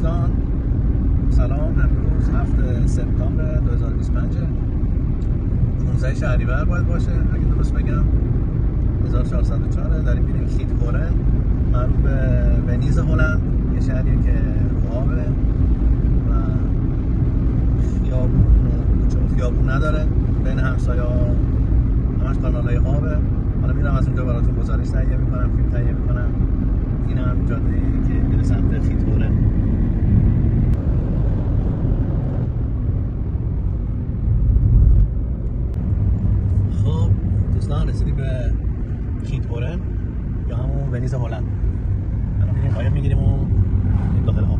دوستان، سلام. امروز 7 سپتامبر 2025 15 شهریور باید باشه اگه درست بگم، 1404. داریم میریم خیتهورن، معروف به ونیز هلند، یه شهریه که آبه و خیابون نداره، بین همسایه‌ها همش کانالای آبه. حالا میرم از اونجا براتون گزارش تهیه میکنم، فیلم تهیه میکنم. این هم جاده‌ای که میره سمت خیتهورن. خب دوستان، رسیدیم به خیتهورن یا همون ونیز هلند. الان میریم قایق میگیریم و داخل آب.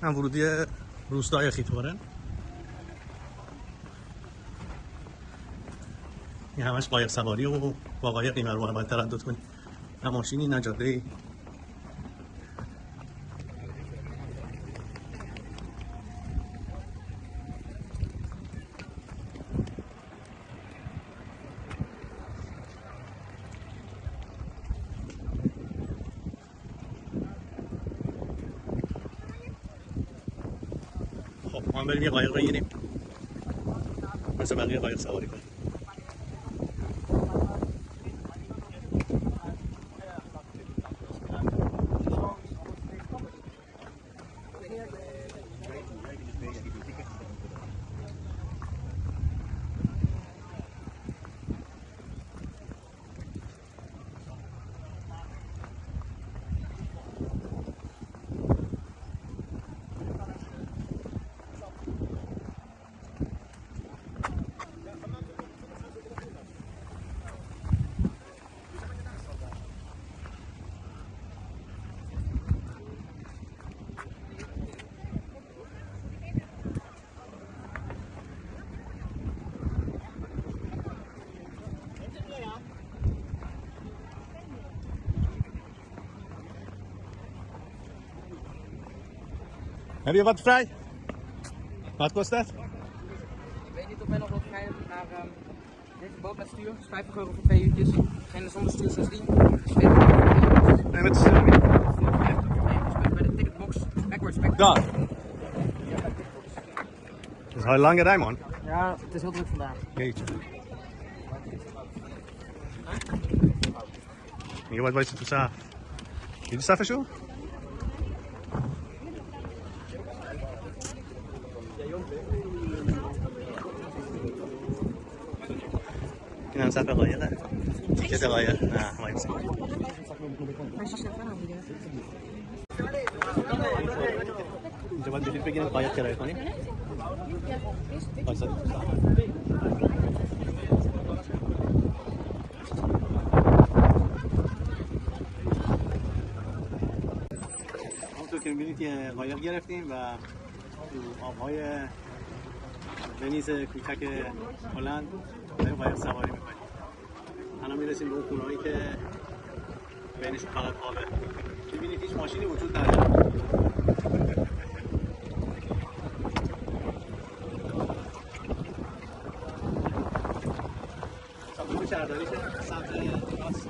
هم ورودی روستای خیتهورن. این همش قایق سواری و با قایق این رو باید تردد کنی، نه ماشینی نه جاده‌ای. خب ما بریم یه قایق بگیریم مثل بقیه قایق سواری کنیم. Heb je wat vrij? Wat kost dat? Ik weet niet of wij nog wat vrij hebben naar deze boot met stuur. Dat is €50 voor 2 uurtjes. Degene zonder stuur zoals die. Dus Nee, met de stuur. bij de ticketbox backwards back. Daar. Het is heel lange rij, man. Ja, het is heel druk vandaag. Jeetje. Hier wat weet je te zeggen? Jullie staan zo? این هم صفحه قایقه. تیکت قایق. نه وایسی. اینجا باید بلیط بگیریم قایق کرایه کنیم. همونطور که می‌بینید که قایق گرفتیم و تو آب‌های ونیز کوچک هلند داریم قایق سواری می‌کنیم. الان میرسیم به اون خونه‌هایی که بینشون فقط آبه. می‌بینید هیچ ماشینی وجود نداره. ساختمون شهرداریشه سمت راست.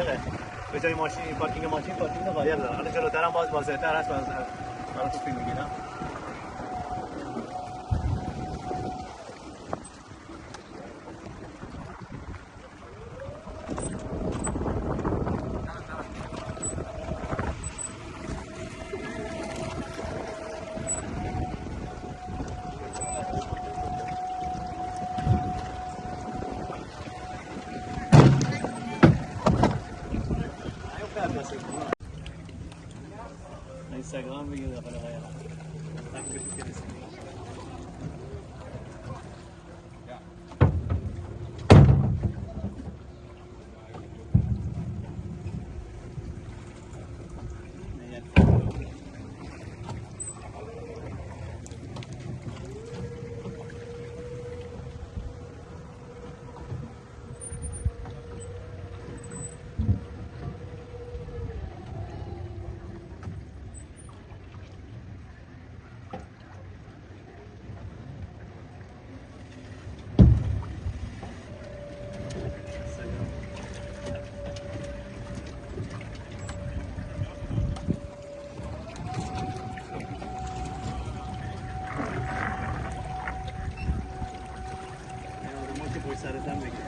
قایقه به جای ماشین پارکینگ قایق داره. حالا جلوتر هم باز واضح‌تر هست براتون فیلم میگیرم. اینستاگرام بگیر داخل قایق. سرتم بگیر.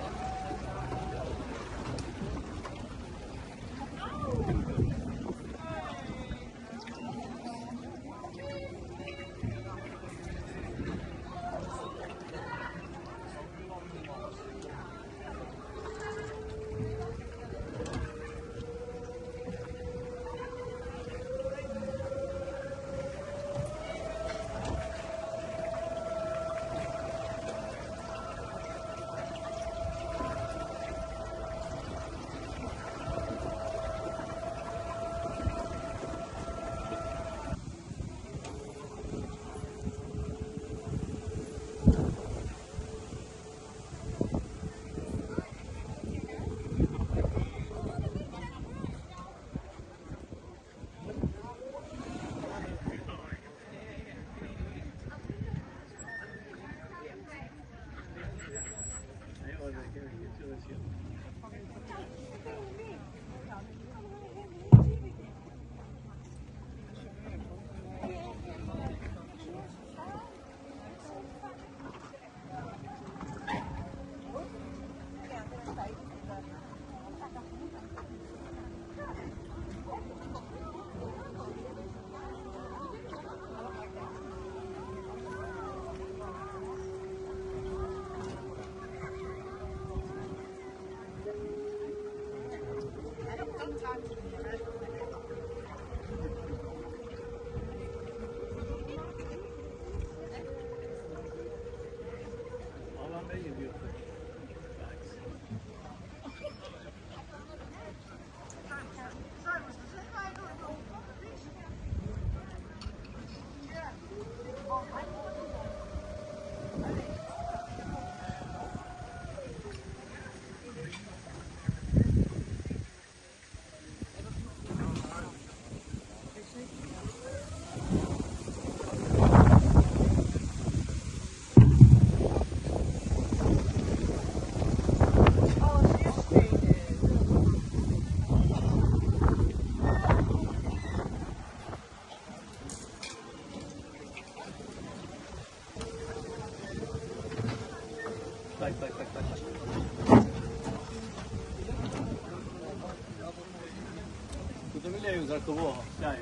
Lei usa il tuo uomo, dai.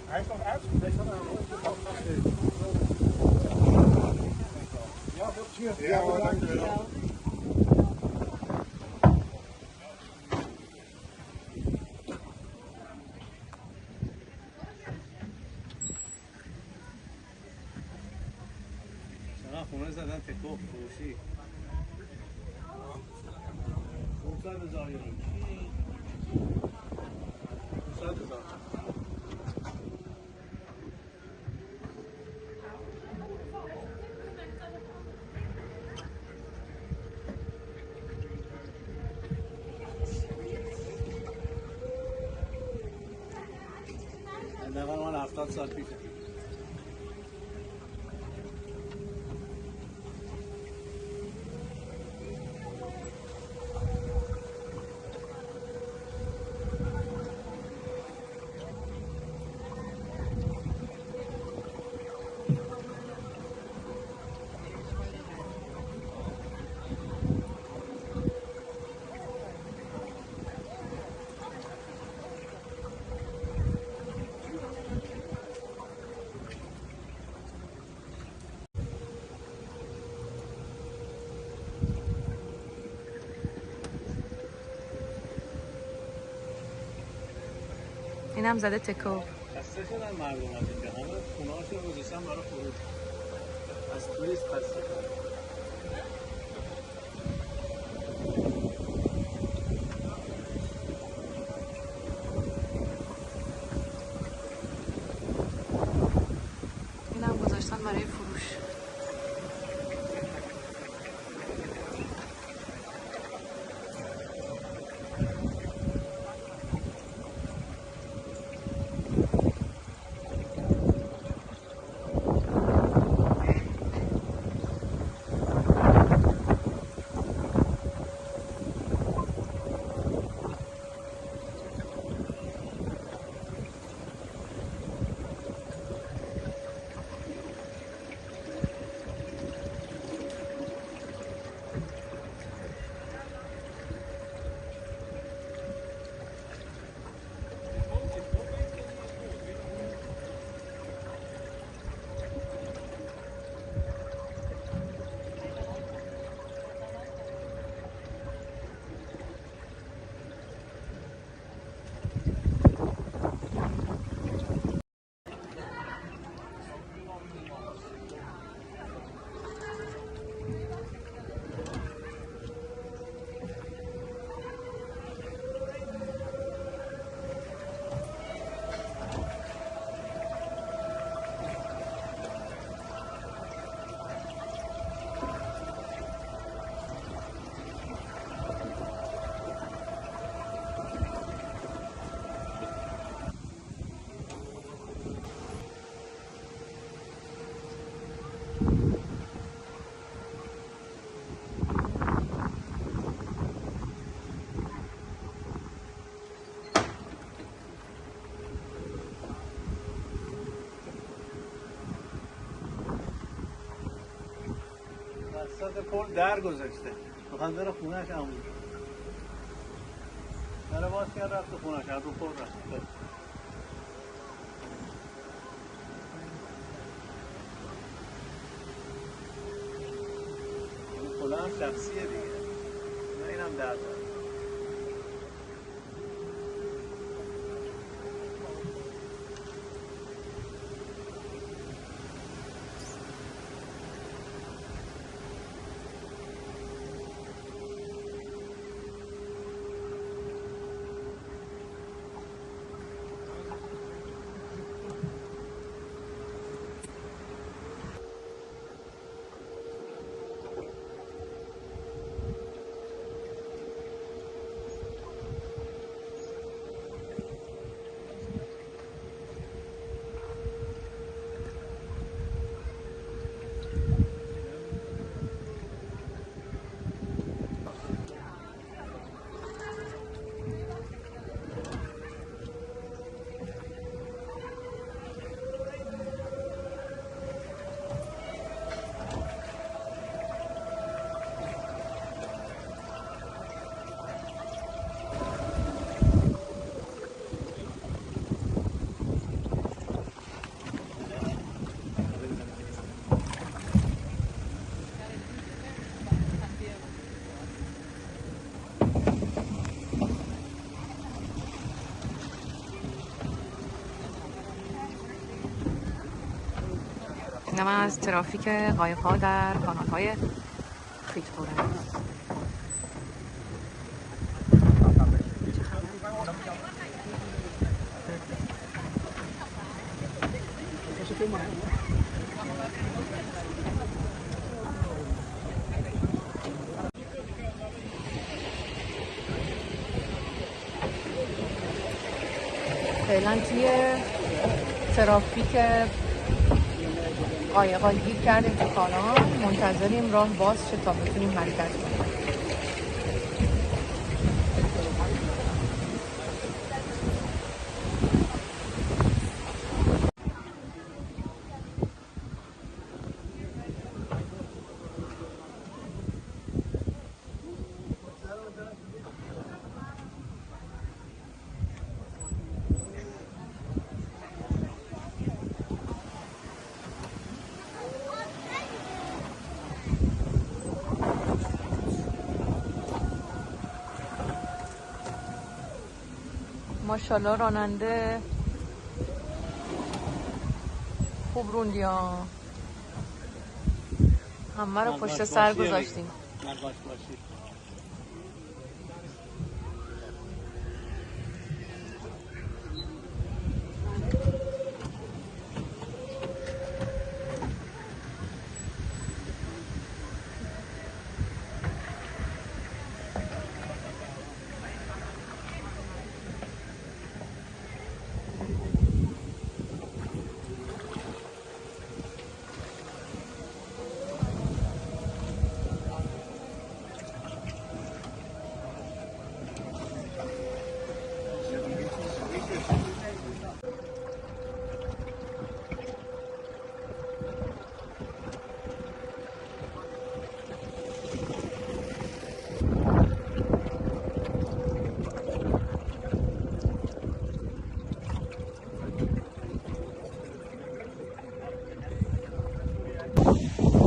Hij is nog uitgeweest. Ja, veel plezier. Ja, dankjewel. چرا خونه زدن تکوف فروشی 500,000 یورو 500,000 حداقل مال 70 سال پیشه اینم زده تکو. خسته شدن مردم از اینجا، همه خونه هاشون گذاشتن برای فروش، از توریست خسته شدن. اینم گذاشتن برای فروش. وسط پل در گذاشته، میخواد بره خونه‌اش همون در باز کرد رفت تو خونه‌اش، رو پل رفت. این پل هم شخصیه دیگه، نه اینم در داره. اینم از ترافیک قایق‌ها در کانال‌های فیتپوره. فعلا توی ترافیک قایق‌ها گیر کردیم تو کانال، منتظریم راه باز شه تا بتونیم حرکت کنیم. ماشاءالله راننده خوب روندی ها. همه رو پشت سر گذاشتیم.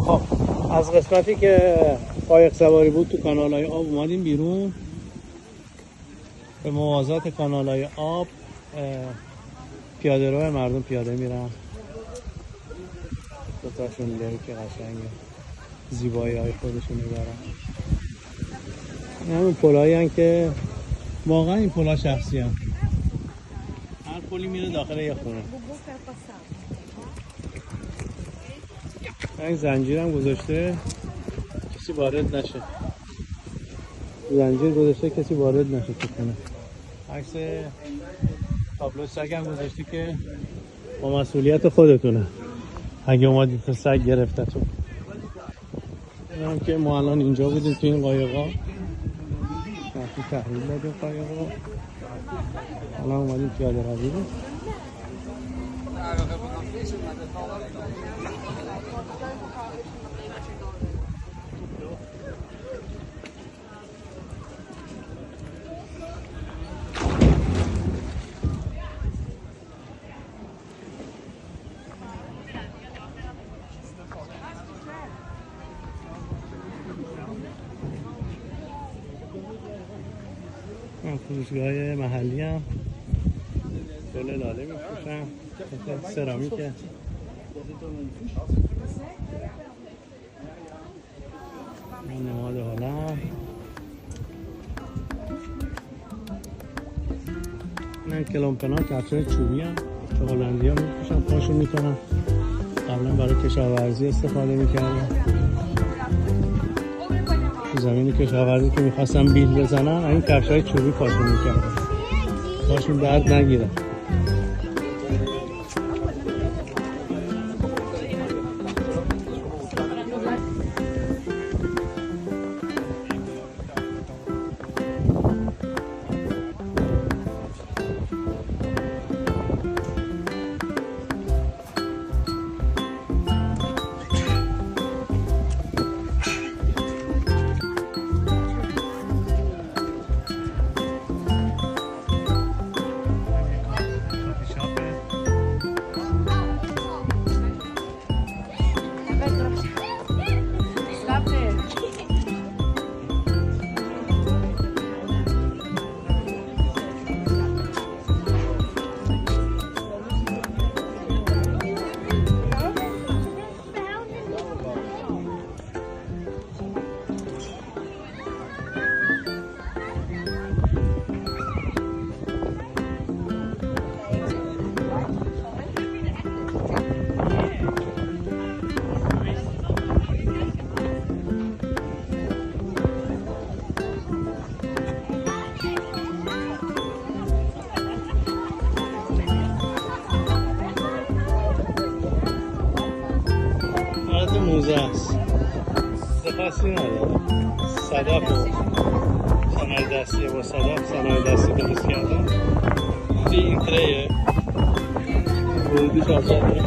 خب از قسمتی که قایق سواری بود تو کانال‌های آب اومدیم بیرون. به موازات کانال‌های آب پیاده رو مردم پیاده میرن. دوتاشون داره که قشنگه، زیبایی های خودشون میبرن. همین پلایی هن که واقعا این پلا شخصی هن. هر پلی میره داخل یه خونه. این زنجیر هم گذاشته کسی وارد نشه. زنجیر گذاشته کسی وارد نشه تو خونه. عکس تابلو سگ هم گذاشته که با مسئولیت خودتونه اگه اومدید تو سگ گرفتتون. اینم که ما الان اینجا بودیم تو این قایقا، وقتی تحویل دادیم قایقا، الان اومدیم پیاده روی رو. فروشگاه محلی هم گل لاله میفروشن، سرامیکه. این نماد هلند. این کلامپنا کفشای چوبی هم که هلندی ها میفروشن، پاشون میکنن. قبلا برای کشاورزی استفاده میکردن. زمین کشاورزی که میخواستن بیل بزنن این کفشای چوبی پاشون میکردن، پاشون درد نگیره. موزه است، خاصی نداره. صدف و صنایع دستی، با صدف صنایع دستی درست کردن. این تریه ورودیش آزاده.